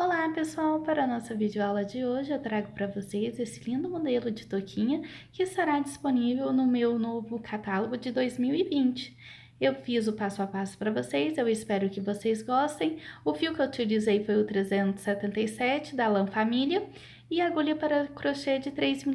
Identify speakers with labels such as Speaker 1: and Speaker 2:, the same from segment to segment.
Speaker 1: Olá pessoal, para a nossa videoaula de hoje eu trago para vocês esse lindo modelo de touquinha que estará disponível no meu novo catálogo de 2020. Eu fiz o passo a passo para vocês, eu espero que vocês gostem. O fio que eu utilizei foi o 377 da Lã Família e a agulha para crochê de 3,5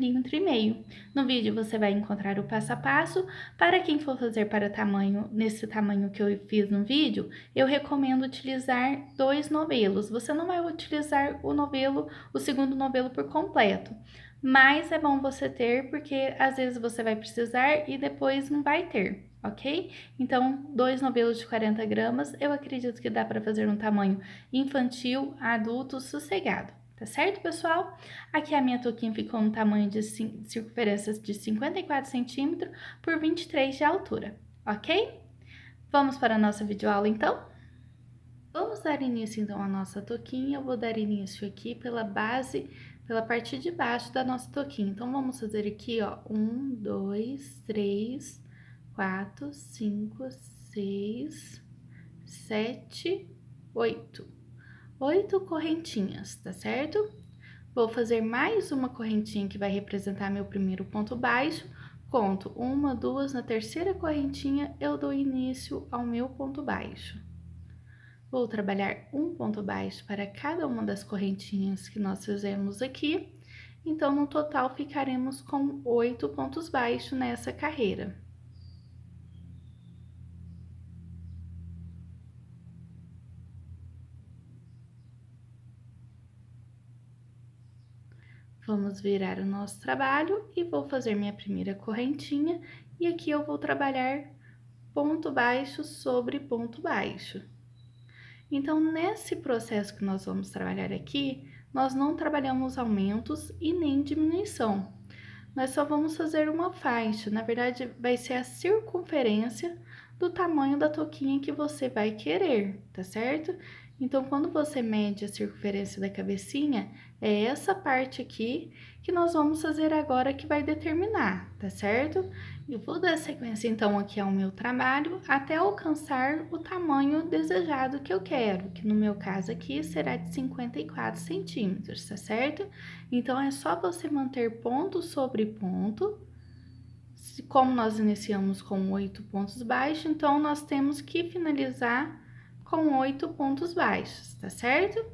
Speaker 1: mm. No vídeo você vai encontrar o passo a passo. Para quem for fazer para tamanho, nesse tamanho que eu fiz no vídeo, eu recomendo utilizar 2 novelos. Você não vai utilizar o novelo, o segundo novelo por completo, mas é bom você ter, porque às vezes você vai precisar e depois não vai ter, ok? Então, 2 novelos de 40 gramas, eu acredito que dá para fazer um tamanho infantil, adulto, sossegado. Tá certo, pessoal? Aqui a minha touquinha ficou um tamanho de circunferência de 54 centímetros por 23 de altura, ok? Vamos para a nossa videoaula, então? Vamos dar início, então, à nossa touquinha. Eu vou dar início aqui pela base, pela parte de baixo da nossa touquinha. Então, vamos fazer aqui, ó, 1, 2, 3, 4, 5, 6, 7, 8. 8 correntinhas, tá certo? Vou fazer mais uma correntinha que vai representar meu primeiro ponto baixo. Conto 1, 2, na terceira correntinha eu dou início ao meu ponto baixo. Vou trabalhar um ponto baixo para cada uma das correntinhas que nós fizemos aqui. Então, no total, ficaremos com 8 pontos baixos nessa carreira. Vamos virar o nosso trabalho e vou fazer minha primeira correntinha. E aqui eu vou trabalhar ponto baixo sobre ponto baixo. Então, nesse processo que nós vamos trabalhar aqui, nós não trabalhamos aumentos e nem diminuição. Nós só vamos fazer uma faixa, na verdade, vai ser a circunferência do tamanho da touquinha que você vai querer, tá certo? Então, quando você mede a circunferência da cabecinha, é essa parte aqui que nós vamos fazer agora que vai determinar, tá certo? Eu vou dar sequência, então, aqui ao meu trabalho até alcançar o tamanho desejado que eu quero, que no meu caso aqui será de 54 centímetros, tá certo? Então, é só você manter ponto sobre ponto. Como nós iniciamos com 8 pontos baixos, então, nós temos que finalizar com 8 pontos baixos, tá certo?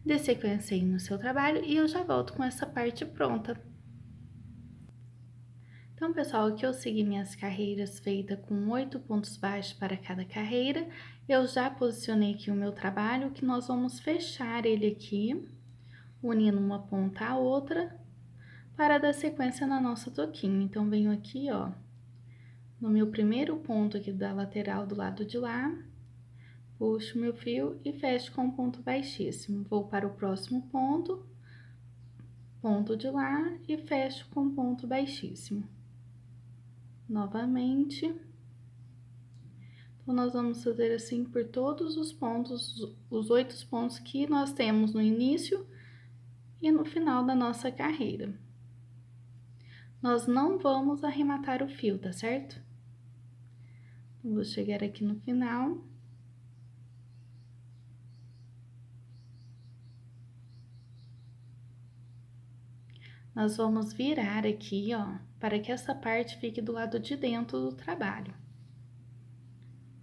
Speaker 1: Dê sequência aí no seu trabalho e eu já volto com essa parte pronta. Então, pessoal, aqui eu segui minhas carreiras feitas com 8 pontos baixos para cada carreira. Eu já posicionei aqui o meu trabalho, que nós vamos fechar ele aqui, unindo uma ponta à outra, para dar sequência na nossa touquinha. Então, venho aqui, ó, no meu primeiro ponto aqui da lateral do lado de lá, puxo meu fio e fecho com um ponto baixíssimo. Vou para o próximo ponto, ponto de lá e fecho com ponto baixíssimo. Novamente. Então, nós vamos fazer assim por todos os pontos, os 8 pontos que nós temos no início e no final da nossa carreira. Nós não vamos arrematar o fio, tá certo? Vou chegar aqui no final. Nós vamos virar aqui, ó, para que essa parte fique do lado de dentro do trabalho,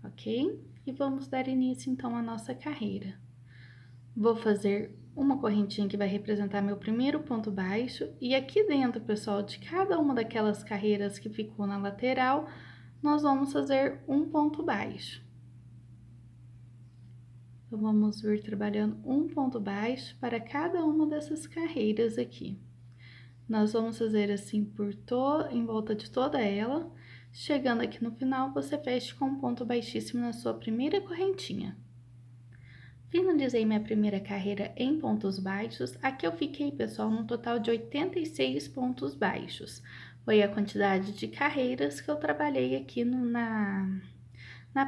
Speaker 1: ok? E vamos dar início, então, à nossa carreira. Vou fazer uma correntinha que vai representar meu primeiro ponto baixo, e aqui dentro, pessoal, de cada uma daquelas carreiras que ficou na lateral, nós vamos fazer um ponto baixo. Então, vamos vir trabalhando um ponto baixo para cada uma dessas carreiras aqui. Nós vamos fazer assim em volta de toda ela. Chegando aqui no final, você fecha com um ponto baixíssimo na sua primeira correntinha. Finalizei minha primeira carreira em pontos baixos. Aqui eu fiquei, pessoal, num total de 86 pontos baixos. Foi a quantidade de carreiras que eu trabalhei aqui na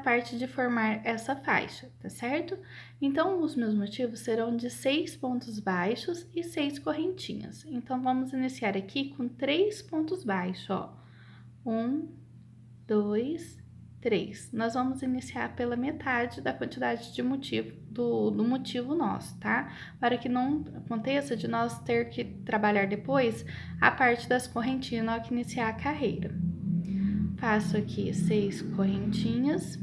Speaker 1: parte de formar essa faixa, tá certo? Então, os meus motivos serão de 6 pontos baixos e 6 correntinhas. Então, vamos iniciar aqui com 3 pontos baixos, ó. 1, 2, 3. Nós vamos iniciar pela metade da quantidade de motivo, do motivo nosso, tá? Para que não aconteça de nós ter que trabalhar depois a parte das correntinhas na hora que iniciar a carreira. Faço aqui 6 correntinhas.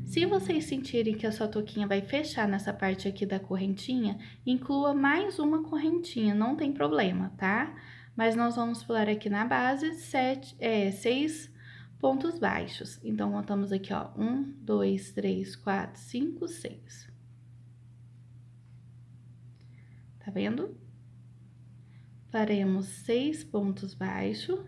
Speaker 1: Se vocês sentirem que a sua touquinha vai fechar nessa parte aqui da correntinha, inclua mais uma correntinha, não tem problema, tá? Mas nós vamos pular aqui na base 6 pontos baixos. Então, contamos aqui, ó, 1, 2, 3, 4, 5, 6. Tá vendo? Faremos 6 pontos baixos.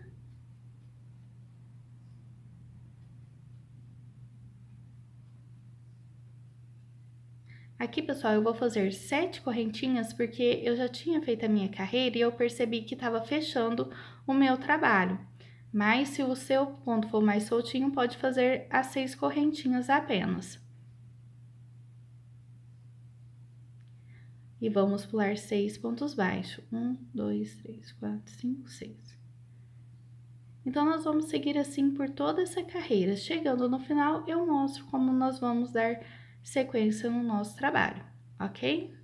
Speaker 1: Aqui, pessoal, eu vou fazer 7 correntinhas, porque eu já tinha feito a minha carreira e eu percebi que estava fechando o meu trabalho. Mas, se o seu ponto for mais soltinho, pode fazer as 6 correntinhas apenas. E vamos pular 6 pontos baixos. 1, 2, 3, 4, 5, 6. Então, nós vamos seguir assim por toda essa carreira. Chegando no final, eu mostro como nós vamos dar sequência no nosso trabalho, ok?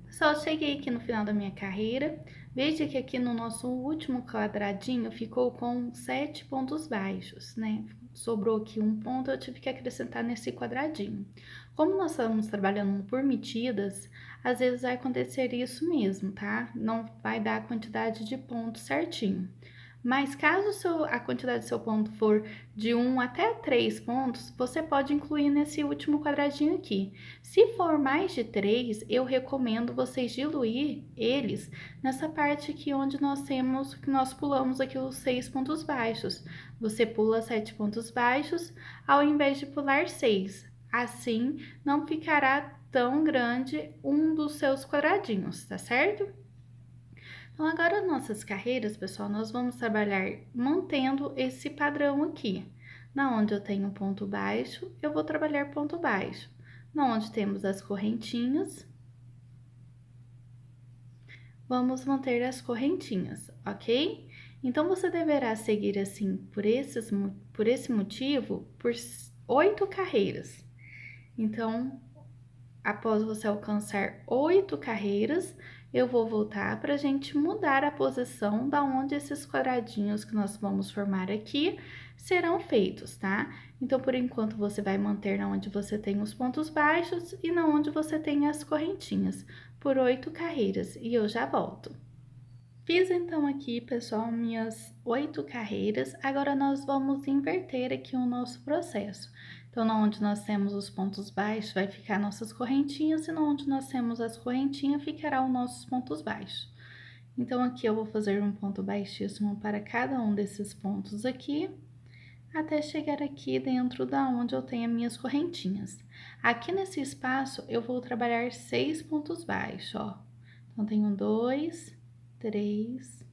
Speaker 1: Pessoal, cheguei aqui no final da minha carreira. Veja que aqui no nosso último quadradinho ficou com 7 pontos baixos, né? Sobrou aqui um ponto, eu tive que acrescentar nesse quadradinho. Como nós estamos trabalhando por medidas, às vezes vai acontecer isso mesmo, tá? Não vai dar a quantidade de pontos certinho. Mas caso a quantidade do seu ponto for de 1 até 3 pontos, você pode incluir nesse último quadradinho aqui. Se for mais de 3, eu recomendo vocês diluir eles nessa parte aqui onde nós pulamos aqui os 6 pontos baixos. Você pula 7 pontos baixos ao invés de pular 6. Assim, não ficará tão grande um dos seus quadradinhos, tá certo? Então, agora, nossas carreiras, pessoal, nós vamos trabalhar mantendo esse padrão aqui. Na onde eu tenho ponto baixo, eu vou trabalhar ponto baixo. Na onde temos as correntinhas, vamos manter as correntinhas, ok? Então, você deverá seguir assim, por esse motivo, por 8 carreiras. Então, após você alcançar 8 carreiras, eu vou voltar para a gente mudar a posição da onde esses quadradinhos que nós vamos formar aqui serão feitos, tá? Então, por enquanto, você vai manter na onde você tem os pontos baixos e na onde você tem as correntinhas, por 8 carreiras, e eu já volto. Fiz então aqui, pessoal, minhas 8 carreiras, agora nós vamos inverter aqui o nosso processo. Então, onde nós temos os pontos baixos, vai ficar nossas correntinhas, e onde nós temos as correntinhas, ficará os nossos pontos baixos. Então, aqui eu vou fazer um ponto baixíssimo para cada um desses pontos aqui, até chegar aqui dentro da onde eu tenho as minhas correntinhas. Aqui nesse espaço, eu vou trabalhar 6 pontos baixos, ó. Então, tenho 2, 3,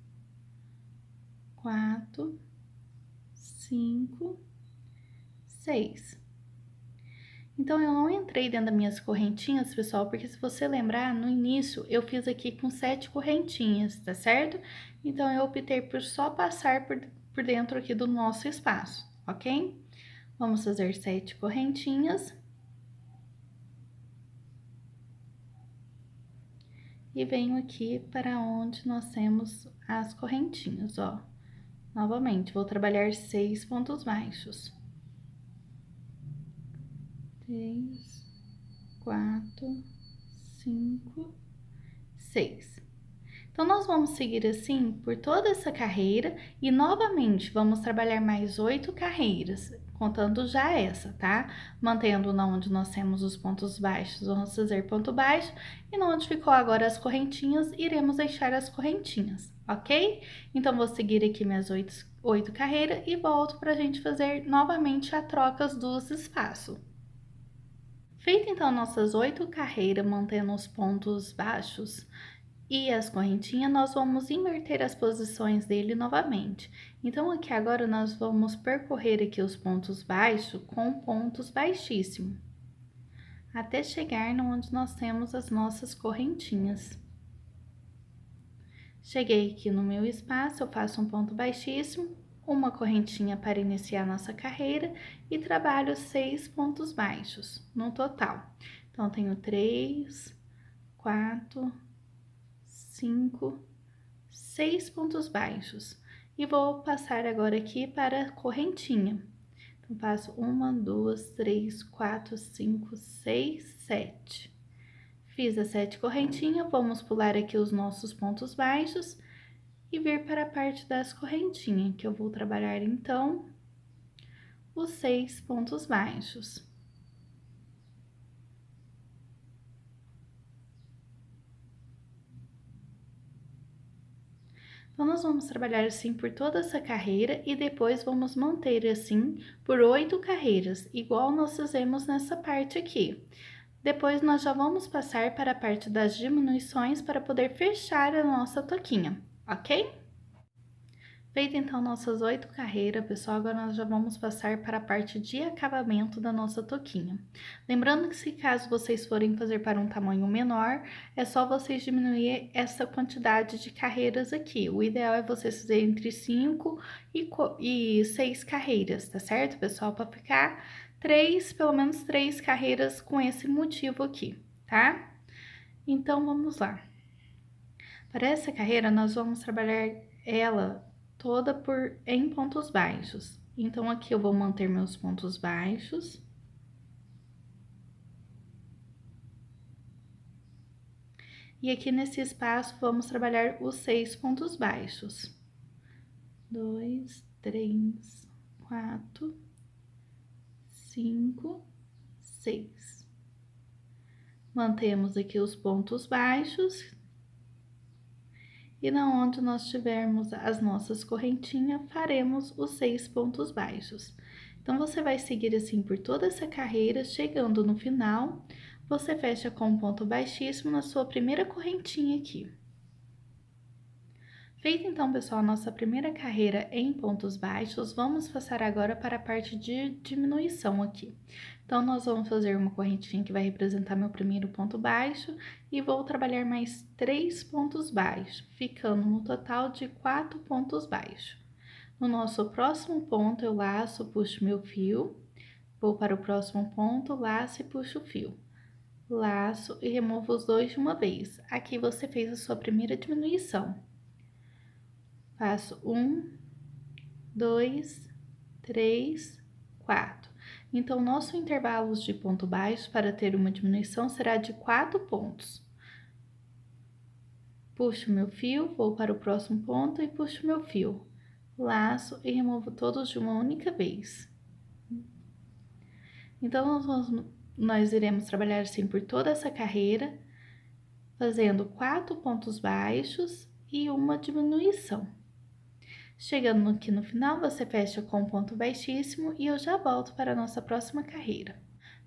Speaker 1: 4, 5, 6. Então, eu não entrei dentro das minhas correntinhas, pessoal, porque se você lembrar, no início eu fiz aqui com 7 correntinhas, tá certo? Então, eu optei por só passar por dentro aqui do nosso espaço, ok? Vamos fazer 7 correntinhas. E venho aqui para onde nós temos as correntinhas, ó. Novamente, vou trabalhar 6 pontos baixos. 3, 4, 5, 6. Então, nós vamos seguir assim por toda essa carreira e, novamente, vamos trabalhar mais 8 carreiras, contando já essa, tá? Mantendo na onde nós temos os pontos baixos, vamos fazer ponto baixo, e na onde ficou agora as correntinhas, iremos deixar as correntinhas, ok? Então, vou seguir aqui minhas 8 carreiras e volto pra gente fazer novamente a troca dos espaços. Feita então nossas 8 carreiras, mantendo os pontos baixos e as correntinhas, nós vamos inverter as posições dele novamente. Então, aqui agora, nós vamos percorrer aqui os pontos baixos com pontos baixíssimos, até chegar onde nós temos as nossas correntinhas. Cheguei aqui no meu espaço, eu faço um ponto baixíssimo, uma correntinha para iniciar nossa carreira e trabalho 6 pontos baixos no total. Então, tenho 3, 4, 5, 6 pontos baixos. E vou passar agora aqui para a correntinha. Então, passo 1, 2, 3, 4, 5, 6, 7. Fiz as 7 correntinhas, vamos pular aqui os nossos pontos baixos e vir para a parte das correntinhas, que eu vou trabalhar, então, os 6 pontos baixos. Então, nós vamos trabalhar assim por toda essa carreira e depois vamos manter assim por 8 carreiras, igual nós fizemos nessa parte aqui. Depois, nós já vamos passar para a parte das diminuições para poder fechar a nossa toquinha, ok? Feita então nossas 8 carreiras, pessoal, agora nós já vamos passar para a parte de acabamento da nossa toquinha. Lembrando que se caso vocês forem fazer para um tamanho menor, é só vocês diminuir essa quantidade de carreiras aqui. O ideal é vocês fazerem entre 5 e 6 carreiras, tá certo, pessoal? Para ficar pelo menos 3 carreiras com esse motivo aqui, tá? Então, vamos lá. Para essa carreira, nós vamos trabalhar ela toda em pontos baixos. Então, aqui eu vou manter meus pontos baixos. E aqui nesse espaço, vamos trabalhar os 6 pontos baixos. 2, 3, 4, 5, 6. Mantemos aqui os pontos baixos. E na onde nós tivermos as nossas correntinhas, faremos os 6 pontos baixos. Então, você vai seguir assim por toda essa carreira, chegando no final, você fecha com um ponto baixíssimo na sua primeira correntinha aqui. Feita então, pessoal, a nossa primeira carreira em pontos baixos, vamos passar agora para a parte de diminuição aqui. Então, nós vamos fazer uma correntinha que vai representar meu primeiro ponto baixo e vou trabalhar mais 3 pontos baixos, ficando no total de 4 pontos baixos. No nosso próximo ponto, eu laço, puxo meu fio, vou para o próximo ponto, laço e puxo o fio. Laço e removo os dois de uma vez. Aqui você fez a sua primeira diminuição. Faço 1, 2, 3, 4. Então, nosso intervalo de ponto baixo para ter uma diminuição será de 4 pontos. Puxo meu fio, vou para o próximo ponto e puxo meu fio. Laço e removo todos de uma única vez. Então, nós iremos trabalhar assim por toda essa carreira, fazendo 4 pontos baixos e uma diminuição. Chegando aqui no final, você fecha com um ponto baixíssimo e eu já volto para a nossa próxima carreira.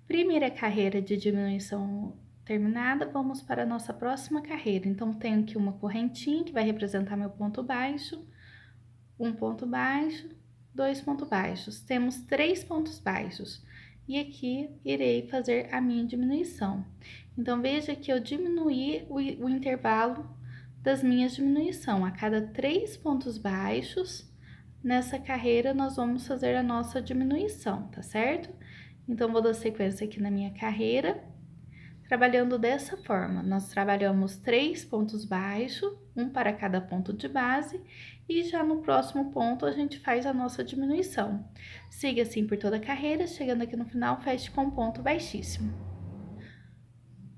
Speaker 1: Primeira carreira de diminuição terminada, vamos para a nossa próxima carreira. Então, tenho aqui uma correntinha que vai representar meu ponto baixo, um ponto baixo, 2 pontos baixos. Temos 3 pontos baixos e aqui irei fazer a minha diminuição. Então, veja que eu diminuí o intervalo das minhas diminuição. A cada 3 pontos baixos, nessa carreira, nós vamos fazer a nossa diminuição, tá certo? Então, vou dar sequência aqui na minha carreira, trabalhando dessa forma. Nós trabalhamos 3 pontos baixos, um para cada ponto de base, e já no próximo ponto a gente faz a nossa diminuição. Siga assim por toda a carreira, chegando aqui no final, feche com um ponto baixíssimo.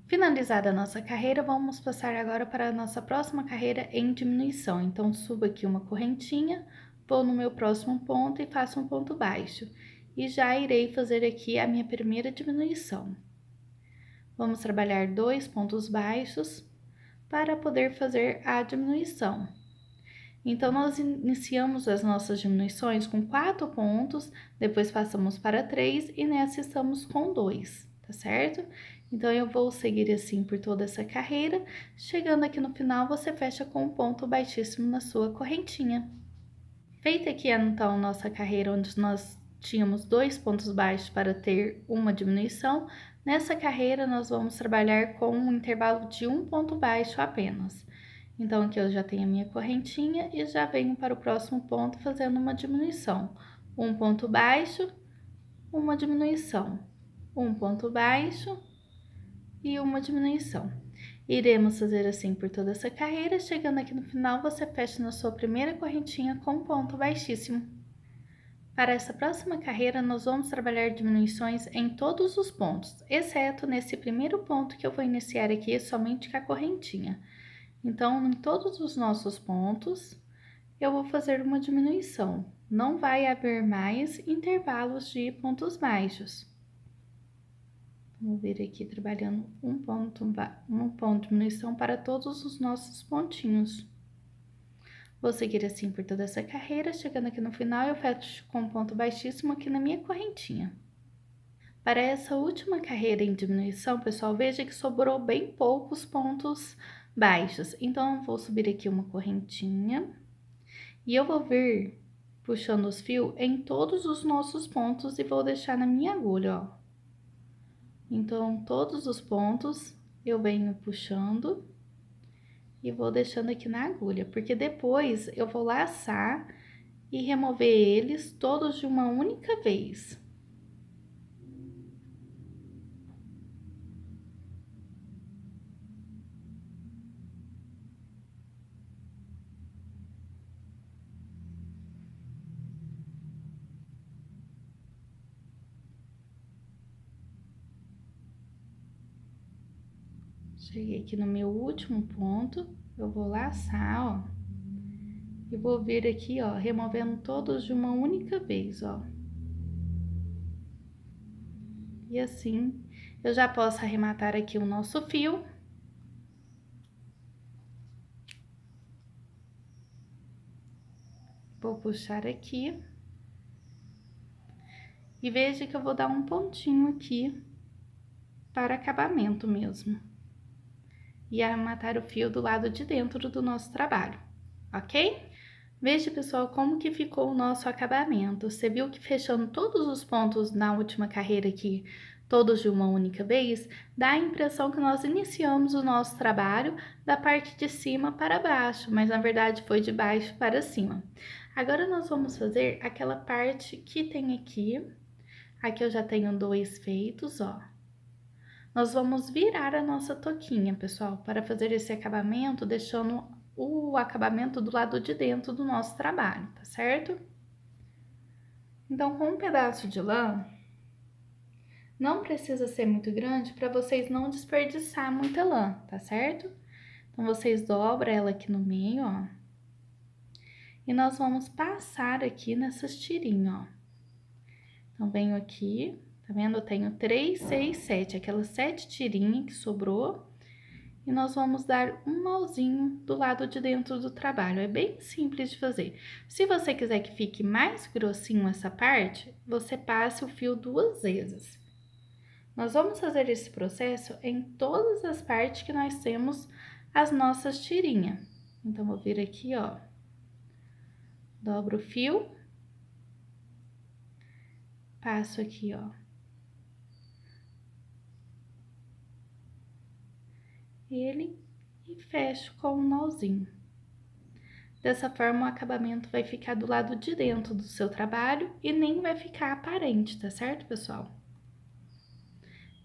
Speaker 1: Finalizada a nossa carreira, vamos passar agora para a nossa próxima carreira em diminuição. Então, subo aqui uma correntinha, vou no meu próximo ponto e faço um ponto baixo. E já irei fazer aqui a minha primeira diminuição. Vamos trabalhar 2 pontos baixos para poder fazer a diminuição. Então, nós iniciamos as nossas diminuições com 4 pontos, depois passamos para 3 e nessa estamos com 2, tá certo? Então, eu vou seguir assim por toda essa carreira, chegando aqui no final, você fecha com um ponto baixíssimo na sua correntinha. Feita aqui, então, nossa carreira, onde nós tínhamos 2 pontos baixos para ter uma diminuição, nessa carreira, nós vamos trabalhar com um intervalo de um ponto baixo apenas. Então, aqui eu já tenho a minha correntinha e já venho para o próximo ponto fazendo uma diminuição. Um ponto baixo, uma diminuição. Um ponto baixo e uma diminuição. Iremos fazer assim por toda essa carreira, chegando aqui no final, você fecha na sua primeira correntinha com um ponto baixíssimo. Para essa próxima carreira, nós vamos trabalhar diminuições em todos os pontos, exceto nesse primeiro ponto que eu vou iniciar aqui somente com a correntinha. Então, em todos os nossos pontos, eu vou fazer uma diminuição. Não vai haver mais intervalos de pontos baixos. Vamos vir aqui trabalhando um ponto de diminuição para todos os nossos pontinhos. Vou seguir assim por toda essa carreira, chegando aqui no final eu fecho com um ponto baixíssimo aqui na minha correntinha. Para essa última carreira em diminuição, pessoal, veja que sobrou bem poucos pontos baixos. Então, eu vou subir aqui uma correntinha e eu vou vir puxando os fios em todos os nossos pontos e vou deixar na minha agulha, ó. Então, todos os pontos eu venho puxando e vou deixando aqui na agulha, porque depois eu vou laçar e remover eles todos de uma única vez. Cheguei aqui no meu último ponto, eu vou laçar, ó, e vou vir aqui, ó, removendo todos de uma única vez, ó. E assim, eu já posso arrematar aqui o nosso fio. Vou puxar aqui. E veja que eu vou dar um pontinho aqui para acabamento mesmo. E arrematar o fio do lado de dentro do nosso trabalho, ok? Veja, pessoal, como que ficou o nosso acabamento. Você viu que fechando todos os pontos na última carreira aqui, todos de uma única vez, dá a impressão que nós iniciamos o nosso trabalho da parte de cima para baixo, mas na verdade foi de baixo para cima. Agora nós vamos fazer aquela parte que tem aqui. Aqui eu já tenho dois feitos, ó. Nós vamos virar a nossa toquinha, pessoal, para fazer esse acabamento, deixando o acabamento do lado de dentro do nosso trabalho, tá certo? Então, com um pedaço de lã, não precisa ser muito grande para vocês não desperdiçar muita lã, tá certo? Então, vocês dobram ela aqui no meio, ó. E nós vamos passar aqui nessas tirinhas, ó. Então, venho aqui, tá vendo? Eu tenho 3, 6, 7, aquelas 7 tirinhas que sobrou. E nós vamos dar um nozinho do lado de dentro do trabalho. É bem simples de fazer. Se você quiser que fique mais grossinho essa parte, você passe o fio 2 vezes. Nós vamos fazer esse processo em todas as partes que nós temos as nossas tirinhas. Então, vou vir aqui, ó. Dobro o fio. Passo aqui, ó. Ele e fecho com um nozinho. Dessa forma, o acabamento vai ficar do lado de dentro do seu trabalho e nem vai ficar aparente, tá certo, pessoal?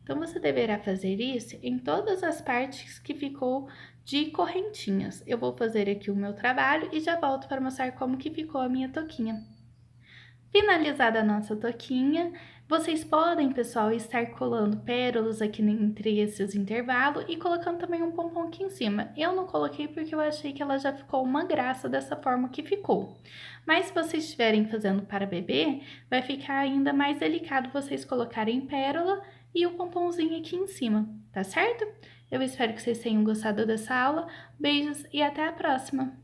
Speaker 1: Então, você deverá fazer isso em todas as partes que ficou de correntinhas. Eu vou fazer aqui o meu trabalho e já volto para mostrar como que ficou a minha toquinha. Finalizada a nossa toquinha, vocês podem, pessoal, estar colando pérolas aqui entre esses intervalos e colocando também um pompom aqui em cima. Eu não coloquei porque eu achei que ela já ficou uma graça dessa forma que ficou. Mas se vocês estiverem fazendo para bebê, vai ficar ainda mais delicado vocês colocarem pérola e o pomponzinho aqui em cima, tá certo? Eu espero que vocês tenham gostado dessa aula. Beijos e até a próxima!